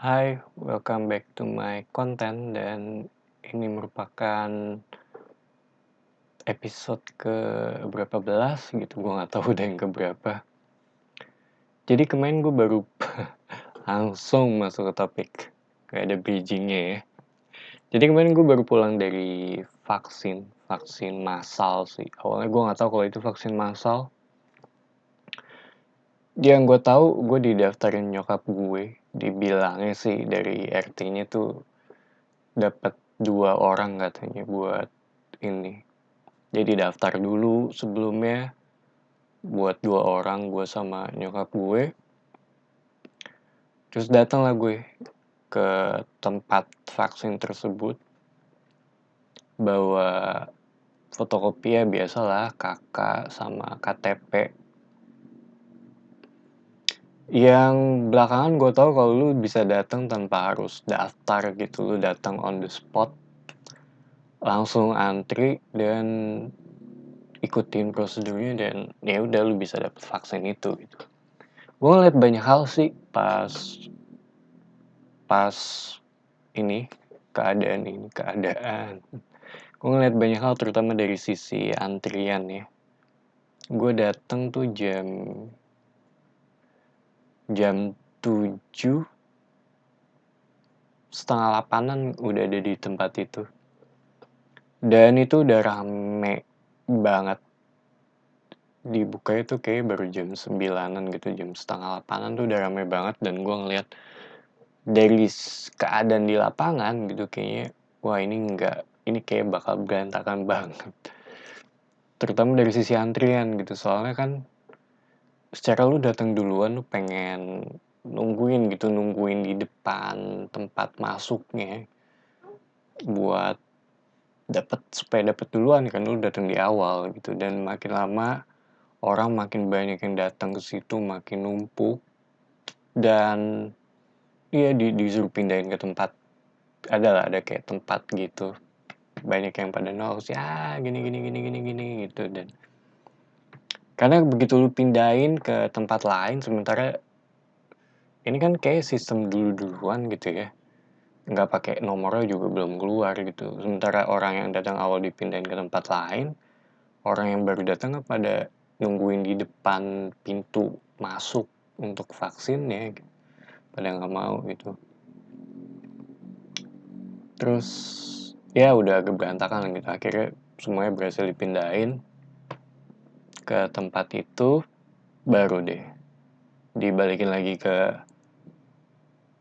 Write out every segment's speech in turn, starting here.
Hai, welcome back to my content dan ini merupakan episode ke berapa belas gitu, gue nggak tahu udah yang ke berapa. Jadi kemarin gue baru langsung masuk ke topik, kayak ada bridgingnya ya. Jadi kemarin gue baru pulang dari vaksin massal sih. Awalnya gue nggak tahu kalau itu vaksin massal. Yang gue tahu gue didaftarin nyokap gue, dibilangnya sih dari RT-nya tuh dapat 2 orang katanya buat ini. Jadi daftar dulu sebelumnya buat 2 orang, gue sama nyokap gue. Terus datang lah gue ke tempat vaksin tersebut, bawa fotokopi ya biasalah, kakak sama KTP. Yang belakangan gue tahu kalau lu bisa datang tanpa harus daftar gitu, lu datang on the spot, langsung antri dan ikutin prosedurnya dan ya udah lu bisa dapet vaksin itu gitu. Gue ngeliat banyak hal sih pas pas ini keadaan. Gue ngeliat banyak hal terutama dari sisi antrian ya. Gue datang tuh jam 7 setengah 8-an udah ada di tempat itu. Dan itu udah rame banget. Dibuka itu kayak baru jam 9-an gitu, jam setengah 8-an tuh udah rame banget. Dan gue ngeliat dari keadaan di lapangan gitu kayaknya, wah ini kayak bakal berantakan banget. Terutama dari sisi antrian gitu, soalnya kan secara lu datang duluan lu pengen nungguin di depan tempat masuknya buat supaya dapat duluan kan, lu datang di awal gitu. Dan makin lama orang makin banyak yang datang ke situ, makin numpuk dan iya disuruh pindahin ke tempat, ada kayak tempat gitu, banyak yang pada nolak sih, gini gitu. Dan karena begitu lu pindahin ke tempat lain, sementara ini kan kayak sistem duluan gitu ya, nggak pakai nomornya juga belum keluar gitu. Sementara orang yang datang awal dipindahin ke tempat lain, orang yang baru datang kan pada nungguin di depan pintu masuk untuk vaksinnya gitu. Pada nggak mau gitu. Terus ya udah agak berantakan gitu. Akhirnya semuanya berhasil dipindahin ke tempat itu, baru deh dibalikin lagi ke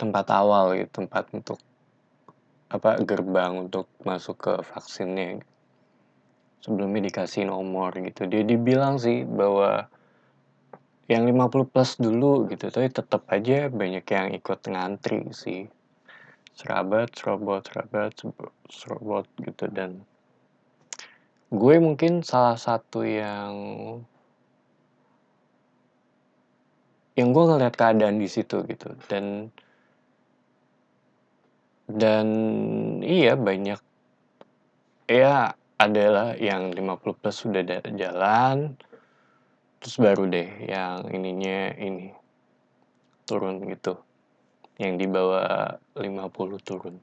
tempat awal gitu, tempat untuk gerbang untuk masuk ke vaksinnya. Sebelumnya dikasih nomor gitu. Dia dibilang sih bahwa yang 50 plus dulu gitu, tapi tetap aja banyak yang ikut ngantri sih. Serobot gitu. Dan gue mungkin salah satu yang gue ngeliat keadaan di situ gitu. Dan iya banyak ya, adalah yang 50 plus sudah jalan, terus baru deh yang ini turun gitu, yang di bawah 50 turun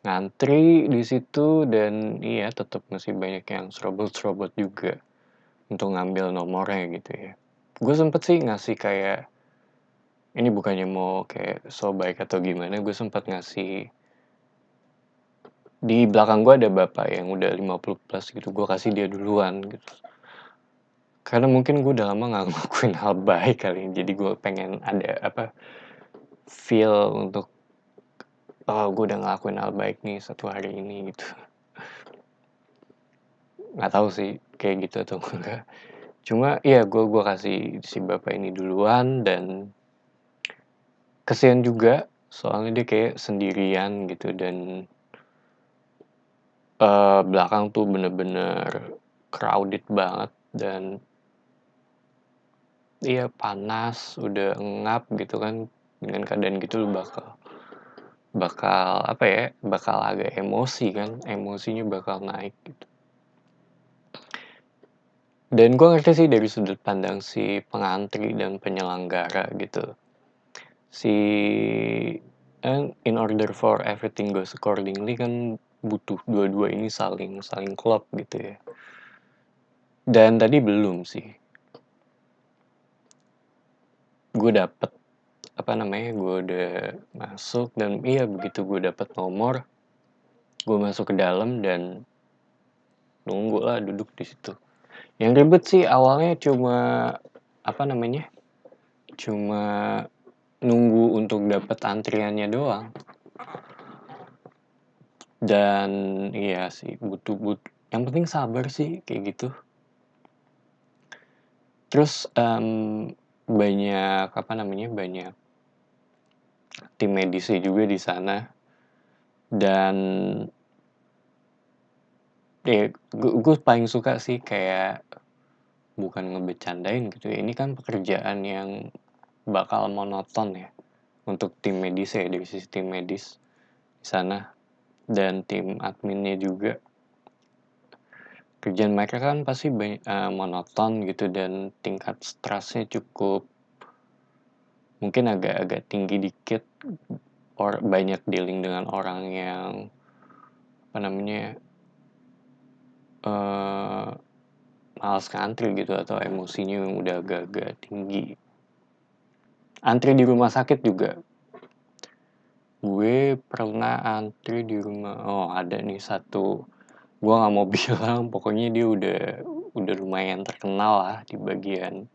ngantri di situ. Dan iya tetap masih banyak yang serobot juga untuk ngambil nomornya gitu ya. Gue sempet sih ngasih kayak, ini bukannya mau kayak so baik atau gimana, gue sempat ngasih, di belakang gue ada bapak yang udah 50 plus gitu, gue kasih dia duluan gitu. Karena mungkin gue udah lama gak ngelakuin hal baik kali, jadi gue pengen ada feel untuk, oh gue udah ngelakuin hal baik nih satu hari ini gitu. Nggak tahu sih kayak gitu atau enggak. Cuma iya gue kasih si bapak ini duluan. Dan kesian juga soalnya dia kayak sendirian gitu. Dan belakang tuh bener-bener crowded banget. Dan iya panas, udah ngap gitu kan. Dengan keadaan gitu lu bakal agak emosi kan, emosinya bakal naik gitu. Dan gue ngerti sih dari sudut pandang si pengantri dan penyelenggara gitu. Si in order for everything goes accordingly kan butuh dua-dua ini saling klop gitu ya. Dan tadi belum sih. Gue dapet gue udah masuk dan iya begitu gue dapet nomor, gue masuk ke dalam dan nunggu lah duduk di situ. Yang ribet sih awalnya cuma cuma nunggu untuk dapet antriannya doang. Dan iya sih butuh yang penting sabar sih kayak gitu. Terus banyak banyak tim medisnya juga di sana dan gue paling suka sih kayak bukan ngebecandain gitu ya, ini kan pekerjaan yang bakal monoton ya untuk tim medis ya, dari sisi tim medis di sana dan tim adminnya juga. Kerjaan mereka kan pasti monoton gitu dan tingkat stresnya cukup mungkin agak tinggi dikit, banyak dealing dengan orang yang malas ngantri gitu atau emosinya yang udah agak tinggi. Antri di rumah sakit juga. Gue pernah antri di rumah, ada nih satu, gue nggak mau bilang, pokoknya dia udah lumayan terkenal lah di bagian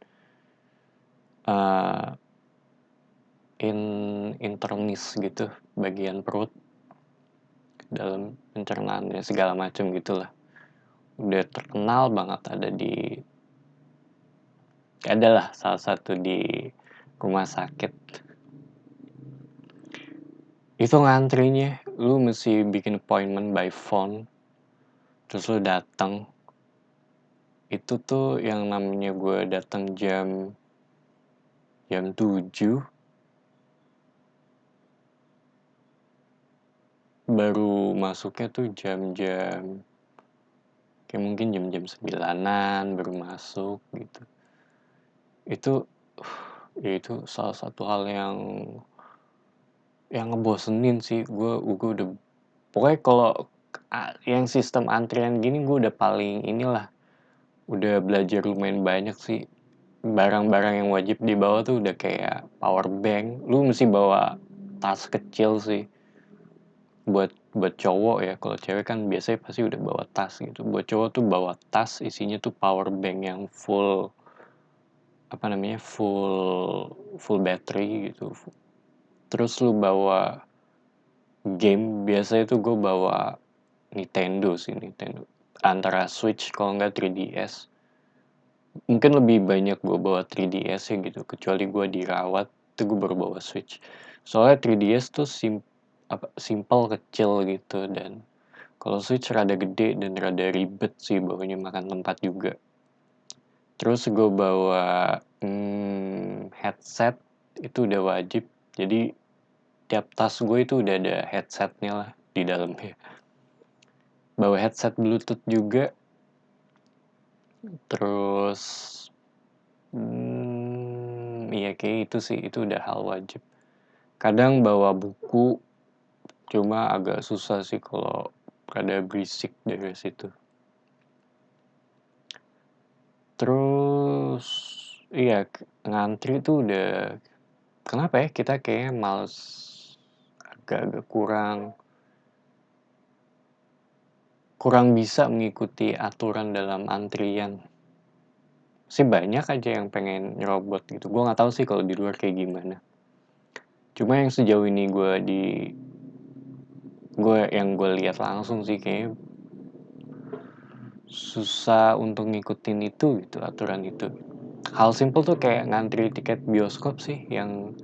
internis gitu, bagian perut, dalam pencernaan dan segala macam gitulah. Udah terkenal banget, adalah salah satu di rumah sakit. Itu ngantrinya, lu mesti bikin appointment by phone, terus lu datang. Itu tuh yang namanya gue datang jam 7, baru masuknya tuh jam-jam kayak mungkin jam-jam 9-an baru masuk gitu. Itu salah satu hal yang ngebosenin sih. Gue udah pokoknya kalau yang sistem antrian gini gue udah paling udah belajar lumayan banyak sih. Barang-barang yang wajib dibawa tuh udah kayak power bank. Lu mesti bawa tas kecil sih. Buat cowok ya, kalau cewek kan biasanya pasti udah bawa tas gitu. Buat cowok tuh bawa tas isinya tuh power bank yang full full battery gitu. Terus lu bawa game, biasanya tuh gue bawa Nintendo, antara Switch kalau nggak 3DS. Mungkin lebih banyak gue bawa 3DS ya gitu, kecuali gue dirawat tuh gue baru bawa Switch. Soalnya 3DS tuh simple, kecil gitu, dan kalau Switch rada gede dan rada ribet sih bawanya, makan tempat juga. Terus gue bawa headset, itu udah wajib. Jadi tiap tas gue itu udah ada headsetnya lah di dalamnya. Bawa headset Bluetooth juga. Terus iya kayak itu sih, itu udah hal wajib. Kadang bawa buku, cuma agak susah sih kalau rada berisik dari situ. Terus iya, ngantri tuh udah, kenapa ya kita kayaknya males, agak kurang bisa mengikuti aturan dalam antrian. Sih banyak aja yang pengen nyerobot gitu. Gue nggak tahu sih kalau di luar kayak gimana. Cuma yang sejauh ini gue lihat langsung sih kayaknya susah untuk ngikutin itu gitu, aturan itu. Hal simple tuh kayak ngantri tiket bioskop sih, yang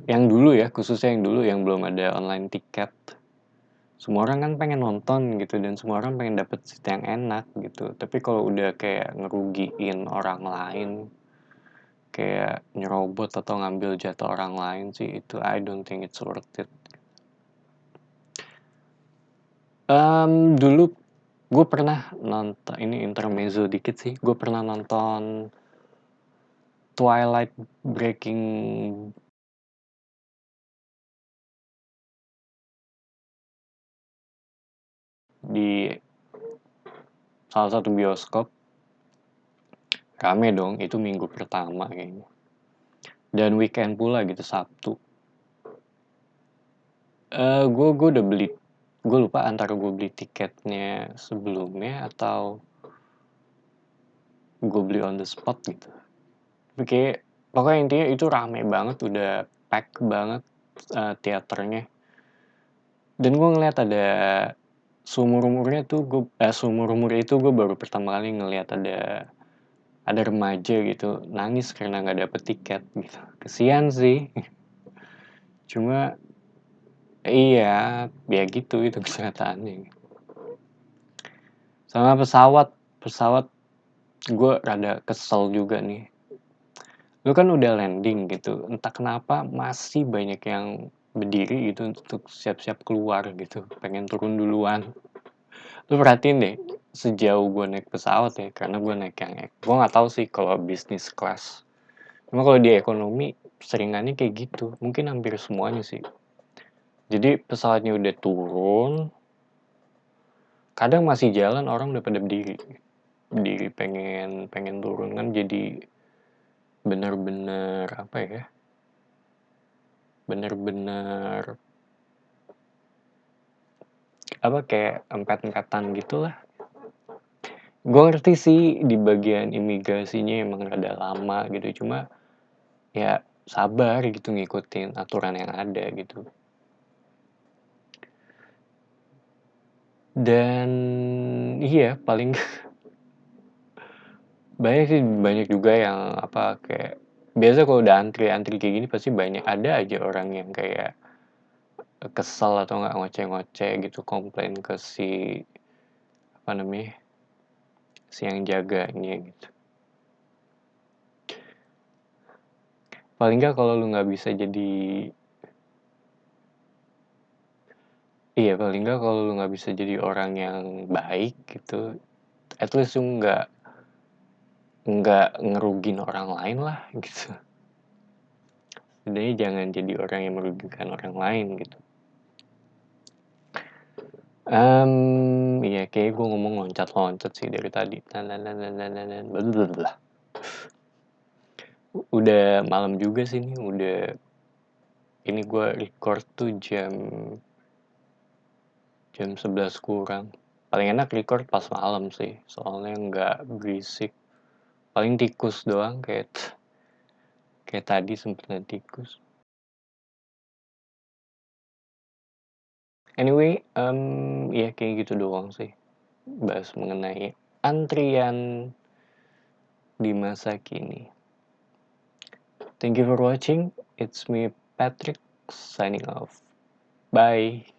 dulu ya, khususnya yang dulu yang belum ada online tiket. Semua orang kan pengen nonton gitu, dan semua orang pengen dapet seat yang enak gitu. Tapi kalau udah kayak ngerugiin orang lain, kayak nyerobot atau ngambil jatah orang lain sih, itu I don't think it's worth it. Dulu gue pernah nonton, ini intermezzo dikit sih, gue pernah nonton Twilight Breaking di salah satu bioskop. Rame dong, itu minggu pertama kayaknya. Dan weekend pula gitu, Sabtu. Gue udah beli, gue lupa antara gue beli tiketnya sebelumnya atau gue beli on the spot gitu. Oke, pokoknya intinya itu rame banget, udah pack banget teaternya. Dan gue ngeliat ada seumur umur itu gue baru pertama kali ngeliat ada remaja gitu nangis karena nggak dapet tiket gitu. Kesian sih. Cuma iya, ya gitu itu kenyataannya. Sama pesawat gue rada kesel juga nih. Lu kan udah landing gitu, entah kenapa masih banyak yang berdiri gitu untuk siap-siap keluar gitu, pengen turun duluan. Lu perhatiin deh, sejauh gue naik pesawat ya, karena gue naik gue nggak tahu sih kalau bisnis class. Cuma kalau di ekonomi seringannya kayak gitu, mungkin hampir semuanya sih. Jadi pesawatnya udah turun, kadang masih jalan orang udah pada berdiri pengen turun kan, jadi bener-bener apa ya, bener-bener apa kayak empet-empetan gitulah. Gue ngerti sih di bagian imigrasinya emang rada lama gitu, cuma ya sabar gitu ngikutin aturan yang ada gitu. Dan iya paling banyak juga yang apa kayak biasa kalau udah antri kayak gini pasti banyak ada aja orang yang kayak kesel atau nggak ngoceh-ngoceh gitu, komplain ke si apa namanya, si yang jaganya gitu. Paling nggak kalau lu nggak bisa jadi paling nggak kalau lu nggak bisa jadi orang yang baik gitu, at least lu nggak ngerugin orang lain lah gitu. Sebenarnya jangan jadi orang yang merugikan orang lain gitu. Iya kayak gue ngomong loncat-loncat sih dari tadi. Blablabla. Udah malam juga sih nih, ini gue record tuh jam 11 kurang. Paling enak record pas malam sih, soalnya nggak berisik. Paling tikus doang kayak tadi sempet ada tikus. Anyway, ya kayak gitu doang sih. Bahas mengenai antrian di masa kini. Thank you for watching. It's me, Patrick, signing off. Bye.